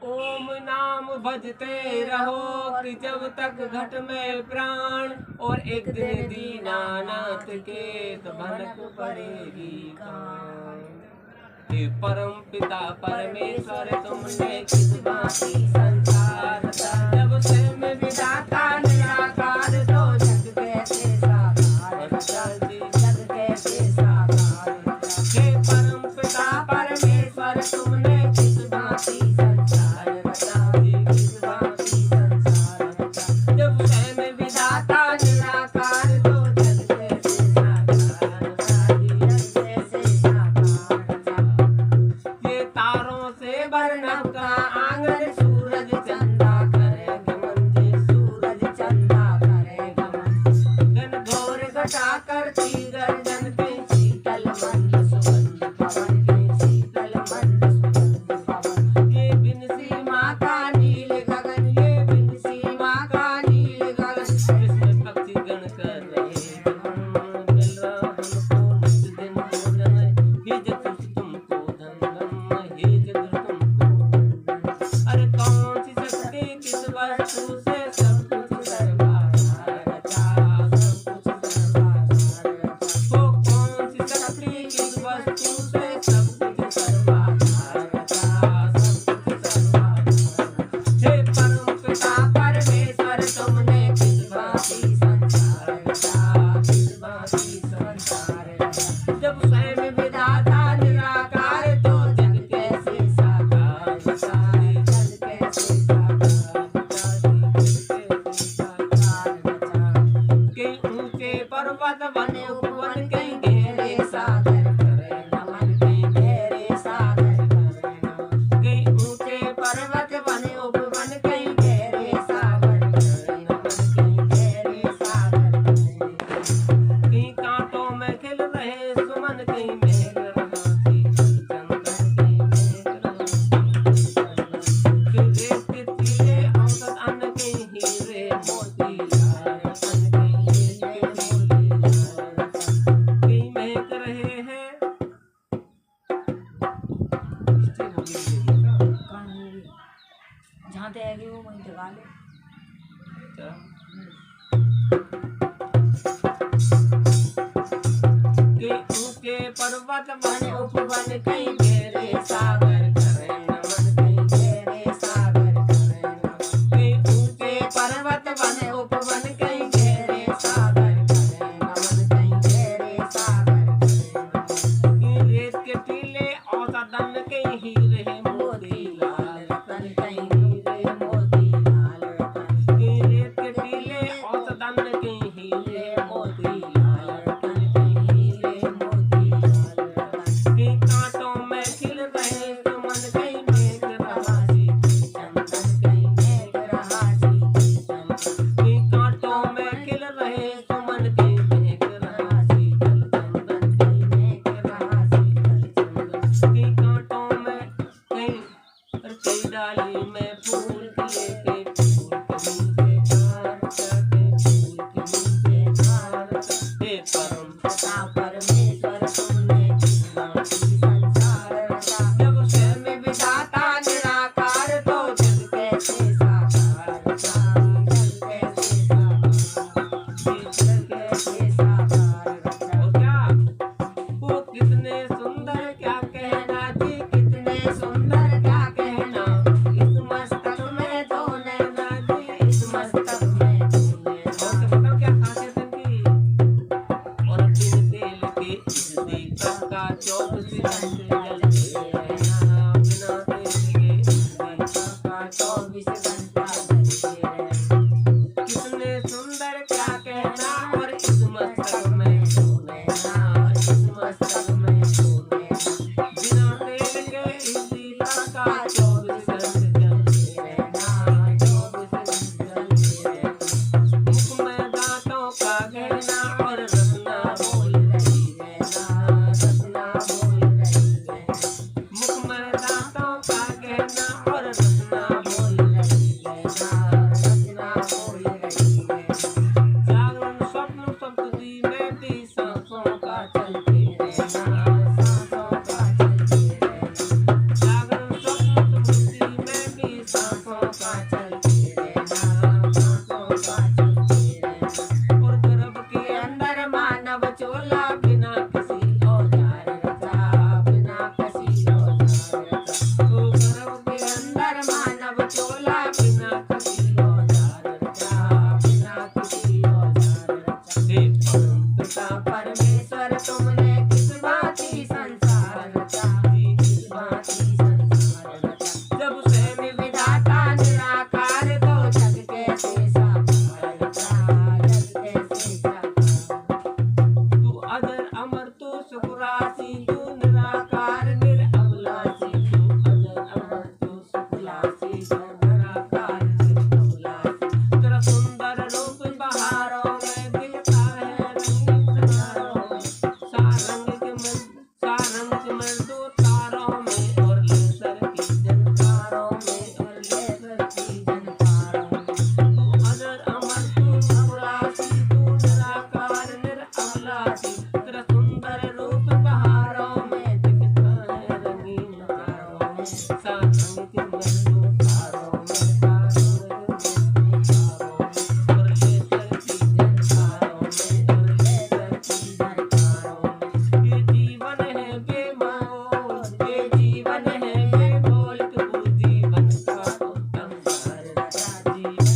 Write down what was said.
ओम नाम भजते रहो कि जब तक घट में प्राण, और एक दिन दीनानाथ के तो भनक पड़ेगी कान। हे परम पिता परमेश्वर तुमने किस भांति संसार रचा, जब स्वयं विधाता निराकार तो जग कैसे साकार रचा, जग कैसे साकार रचा। हे परम पिता परमेश्वर तुमने किस भांति संसार रचा, किस भांति संसार रचा, जब स्वयं विधाता निराकार तो जग कैसे साकार रचा, जग कैसे साकार रचा। ये तारों से वर्णव का आंगन, सूरज चंदा करे गमन, जे सूरज चंदा करे गमन। घनघोर घटा करती गर्जन के शीतल मंद सुगंध पवन, के शीतल मंद सुगंध पवन। ये बिन सीमा का नील गगन, ये बिन सीमा का नील गगन, इसमें पक्षी गण कर रहे गमन। मिल रहा हमको नित दिन भोजन, हे चतुर्थ तुमको धन, हे चतुर्थ तुमको धन। अरे कौन सी शक्ति किस वस्तु से सब कुछ सर्वाधार रचा, सब कुछ सर्वाधार रचा। वो कौन सी शक्ति किस वस्तु से सब कुछ सर्वाधार रचा, सब कुछ सर्वाधार रचा। हे परम पिता परमेश्वर तुमने किस भांति संसार रचा, किस भांति संसार रचा, जब स्वयं विधाता निराकार तो जग कैसे साकार रचा, जग कैसे साकार रचा, जग कैसे साकार रचा। कई ऊंचे पर्वत बने उपवन, कई गहरे सागर करे नमन, कई गहरे सागर करे नमन। कई ऊंचे पर्वत बने उपवन, कई गहरे सागर करे नमन, कई गहरे सागर करे नमन। कई कांटों में खिल रहे सुमन, कई मेघ रहा शीतल चंदन, कई मेघ रहा शीतल चंदन। कई रेत के टीले औसत अन्न, कई हीरे मोती लाल रतन, कई हीरे मोती लाल रतन। कई महक रहे हैं जहाँ तक आएगी वो वहीं लगा लो। के ऊंचे पर्वत बने उपवन, कई गहरे सागर करे नमन, कई गहरे सागर करे नमन। कई ऊंचे पर्वत बने उपवन, कई गहरे सागर करे नमन, कई गहरे सागर करे नमन। कई रेत के टीले औसतन, कई हीरे मोती लाल रतन, कई हीरे मोती लाल रतन। कई रेत के टीले औसतन, कई हीरे मोती लाल रतन, कई हीरे मोती लाल रतन। कई कांटों में खिल रहे सुमन, कई मेघ रहा शीतल चंदन, कई मेघ रहा शीतल चंदन। कई कांटों में खिल रहे सुमन, कई मेघ रहा शीतल चंदन, कई मेघ रहा शीतल चंदन। कई कांटों में कई डाली में फूल खिले, कई फूल के नीचे खार रचा, कई फूल के नीचे खार रचा। हे परम पिता परमेश्वर तुमने किस भांति संसार रचा, जब स्वयं विधाता निराकार तो जग कैसे साकार रचा, जग कैसे साकार, जग कैसे साकार रचा। और क्या वो कितने सुंदर क्या कहना जी, कितने सुंदर क्या कहना। इस मस्तक में दो नैना जी, इस मस्तक में दो नैना। और बताओ क्या खासियत इनकी। और बिन तेल के इस दीपक का 24 घंटे जलते रहना, बिना तेल के इस दीपक का 24 घंटा जलते रहना। कितने सुंदर क्या कहना। और इस मस्तक में दो नैना, इस मस्तक में दो नैना, बिना तेल के इस दीपक का 24 घंटे जलते रहना, 24 घंटे जलते रहना। मुख में दांतों का गहना, और रत्ना बोल रही रहना, रत्ना बोल रही रहना। मुख में दांतों का गहना, और रत्ना बोल रही का चलते रहना, सांसों का चलते रहना। और गर्भ के अंदर मानव चोला बिना किसी औजार रचा, बिना किसी औजार रचा। तो गर्भ के अंदर मानव चोला बिना किसी औजार रचा, बिना किसी औजार रचा। हे परम पिता परमेश्वर तुमने किस भांति संसार रचा, किस भांति संसार रचा। जब स्वयं विधाता निराकार तो जग कैसे साकार रचा, जग कैसे साकार। तू अजर अमर तू सुखरासी तू निराकार निरअवलासी, तू अजर अमर तू सुखरासी